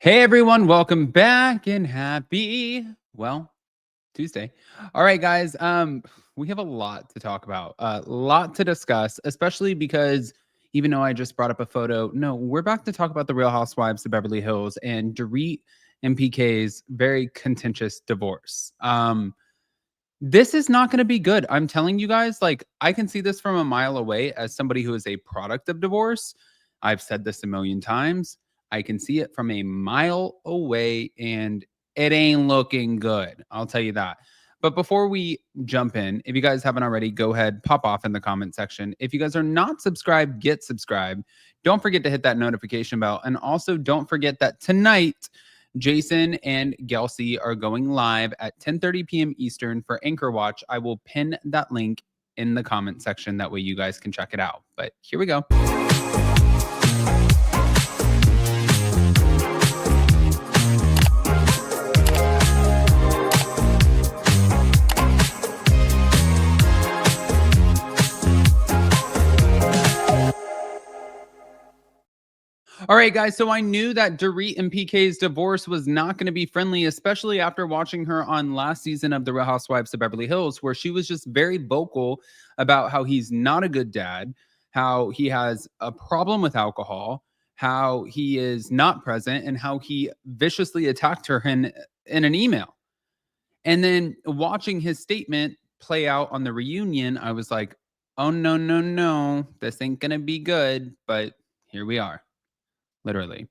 Hey everyone, welcome back and happy, Tuesday. All right, guys. We have a lot to talk about, a lot to discuss, especially because even though I just brought up a photo, no, we're back to talk about the Real Housewives of Beverly Hills and Dorit and PK's very contentious divorce. This is not going to be good. I'm telling you guys, like, I can see this from a mile away as somebody who is a product of divorce. I've said this a million times. I can see it from a mile away and it ain't looking good. I'll tell you that. But before we jump in, if you guys haven't already, go ahead, pop off in the comment section. If you guys are not subscribed, get subscribed. Don't forget to hit that notification bell. And also don't forget that tonight, Jason and Gelsey are going live at 10:30 p.m. Eastern for Anchor Watch. I will pin that link in the comment section. That way you guys can check it out. But here we go. All right, guys. So I knew that Dorit and PK's divorce was not going to be friendly, especially after watching her on last season of The Real Housewives of Beverly Hills, where she was just very vocal about how he's not a good dad, how he has a problem with alcohol, how he is not present, and how he viciously attacked her in an email. And then watching his statement play out on the reunion, I was like, oh, no, no, no. This ain't going to be good. But here we are. Literally.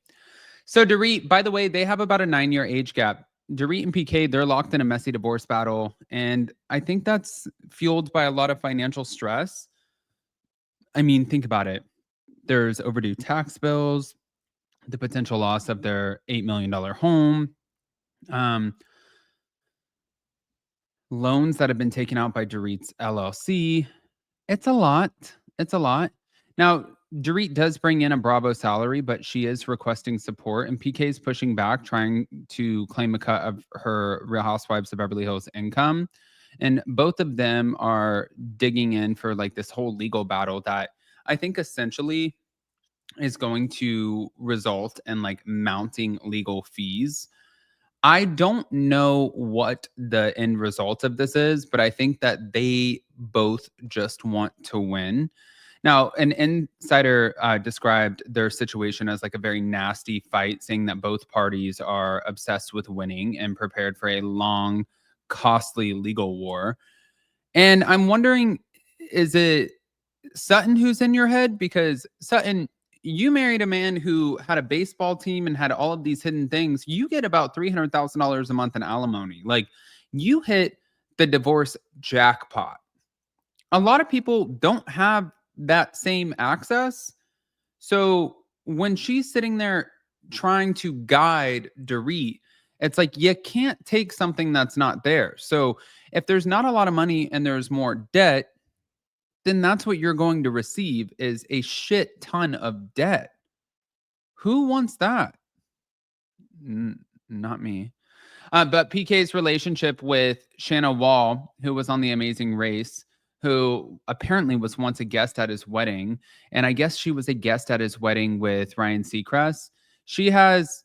So Dorit, by the way, they have about a 9-year age gap. Dorit and PK, they're locked in a messy divorce battle. And I think that's fueled by a lot of financial stress. I mean, think about it. There's overdue tax bills, the potential loss of their $8 million home, um, loans that have been taken out by Dorit's LLC. It's a lot. It's a lot. Now, Dorit does bring in a Bravo salary, but she is requesting support, and PK is pushing back, trying to claim a cut of her Real Housewives of Beverly Hills income. And both of them are digging in for like this whole legal battle that I think essentially is going to result in like mounting legal fees. I don't know what the end result of this is, but I think that they both just want to win. Now, an insider described their situation as like a very nasty fight, saying that both parties are obsessed with winning and prepared for a long, costly legal war. And I'm wondering, is it Sutton who's in your head? Because Sutton, you married a man who had a baseball team and had all of these hidden things. You get about $300,000 a month in alimony. Like, you hit the divorce jackpot. A lot of people don't have that same access. So when she's sitting there trying to guide Dorit, it's like you can't take something that's not there. So if there's not a lot of money and there's more debt, then that's what you're going to receive is a shit ton of debt. Who wants that? Not me. But PK's relationship with Shana Wall, who was on The Amazing Race, who apparently was once a guest at his wedding, and I guess she was a guest at his wedding with Ryan Seacrest. She has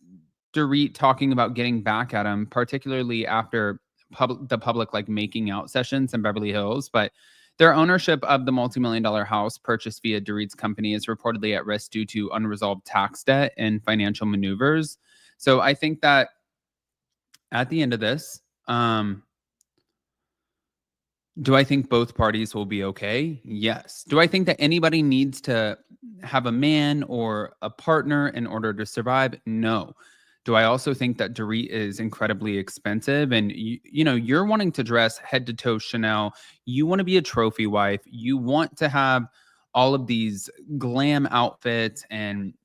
Dorit talking about getting back at him, particularly after the public like making out sessions in Beverly Hills. But their ownership of the multi-million-dollar house purchased via Dorit's company is reportedly at risk due to unresolved tax debt and financial maneuvers. So I think that at the end of this, do I think both parties will be okay? Yes. Do I think that anybody needs to have a man or a partner in order to survive? No. Do I also think that Dorit is incredibly expensive? And you're wanting to dress head to toe Chanel. You want to be a trophy wife. You want to have all of these glam outfits and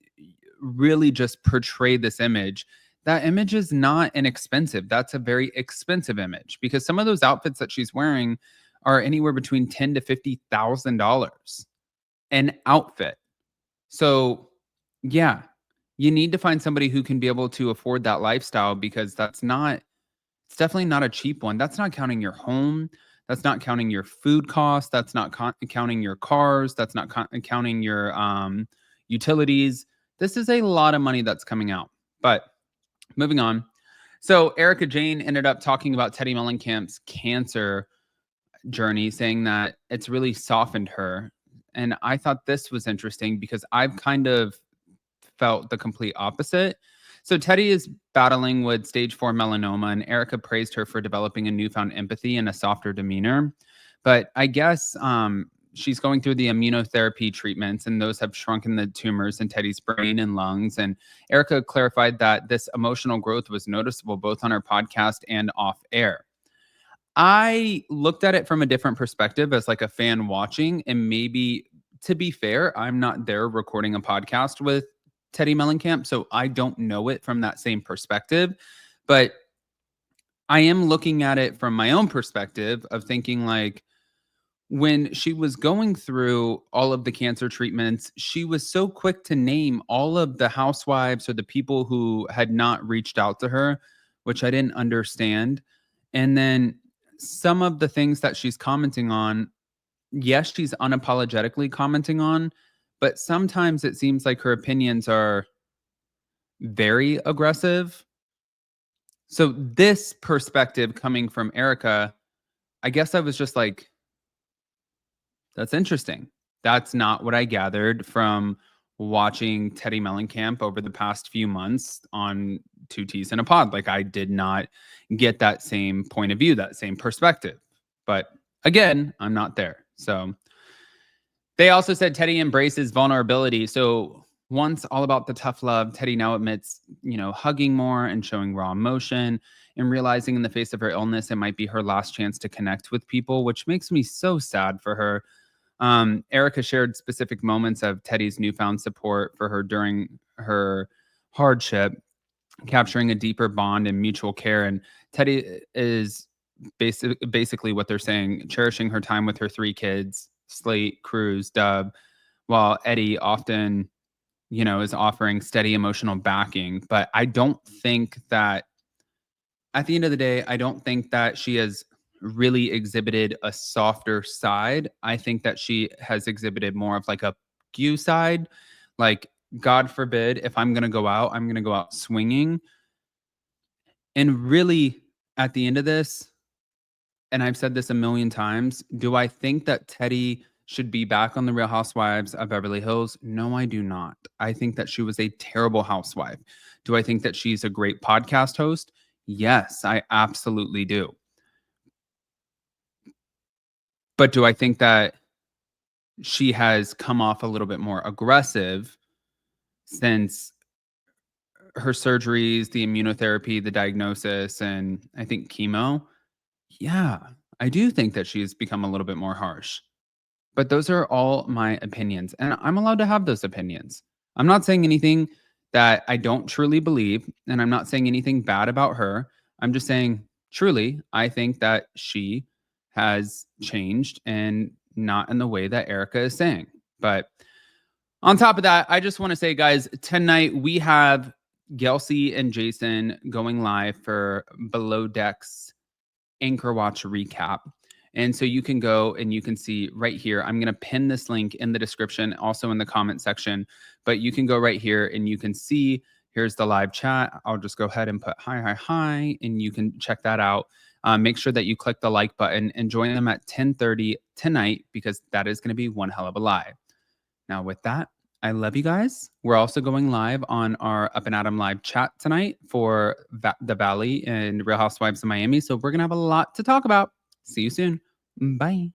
really just portray this image. That image is not inexpensive. That's a very expensive image because some of those outfits that she's wearing are anywhere between $10,000 to $50,000 an outfit. So, yeah, you need to find somebody who can be able to afford that lifestyle because it's definitely not a cheap one. That's not counting your home. That's not counting your food costs. That's not counting your cars. That's not counting your utilities. This is a lot of money that's coming out. But Moving on. So Erika Jayne ended up talking about Teddi Mellencamp's cancer journey, saying that it's really softened her. And I thought this was interesting because I've kind of felt the complete opposite. So Teddi is battling with stage 4 melanoma, and Erika praised her for developing a newfound empathy and a softer demeanor. But I guess she's going through the immunotherapy treatments, and those have shrunken the tumors in Teddy's brain and lungs. And Erika clarified that this emotional growth was noticeable both on her podcast and off air. I looked at it from a different perspective as like a fan watching, and maybe to be fair, I'm not there recording a podcast with Teddi Mellencamp, so I don't know it from that same perspective. But I am looking at it from my own perspective of thinking like when she was going through all of the cancer treatments, she was so quick to name all of the housewives or the people who had not reached out to her, which I didn't understand. And then some of the things that she's commenting on, yes, she's unapologetically commenting on, but sometimes it seems like her opinions are very aggressive. So this perspective coming from Erika, I guess I was just like, that's interesting. That's not what I gathered from watching Teddi Mellencamp over the past few months on Two Teas in a Pod. Like, I did not get that same point of view, that same perspective. But again, I'm not there. So they also said Teddi embraces vulnerability. So once all about the tough love, Teddi now admits, hugging more and showing raw emotion and realizing in the face of her illness, it might be her last chance to connect with people, which makes me so sad for her. Erika shared specific moments of Teddy's newfound support for her during her hardship, capturing a deeper bond and mutual care. And Teddi is basically what they're saying, cherishing her time with her 3 kids, Slate, Cruz, Dub, while Eddie often, is offering steady emotional backing. But I don't think that at the end of the day, I don't think that she has really exhibited a softer side. I think that she has exhibited more of like a you side. Like, God forbid, if I'm going to go out, I'm going to go out swinging. And really, at the end of this, and I've said this a million times, do I think that Teddi should be back on the Real Housewives of Beverly Hills? No, I do not. I think that she was a terrible housewife. Do I think that she's a great podcast host? Yes, I absolutely do. But do I think that she has come off a little bit more aggressive since her surgeries, the immunotherapy, the diagnosis, and I think chemo? Yeah, I do think that she's become a little bit more harsh. But those are all my opinions, and I'm allowed to have those opinions. I'm not saying anything that I don't truly believe, and I'm not saying anything bad about her. I'm just saying, truly, I think that she has changed and not in the way that Erika is saying. But on top of that, I just want to say, guys, tonight we have Gelsey and Jason going live for Below Decks Anchor Watch recap. And so you can go and you can see right here. I'm going to pin this link in the description, also in the comment section. But you can go right here and you can see here's the live chat. I'll just go ahead and put hi, hi, hi, and you can check that out. Make sure that you click the like button and join them at 10:30 tonight because that is going to be one hell of a live. Now, with that, I love you guys. We're also going live on our Up and Adam live chat tonight for the Valley and Real Housewives of Miami. So we're going to have a lot to talk about. See you soon. Bye.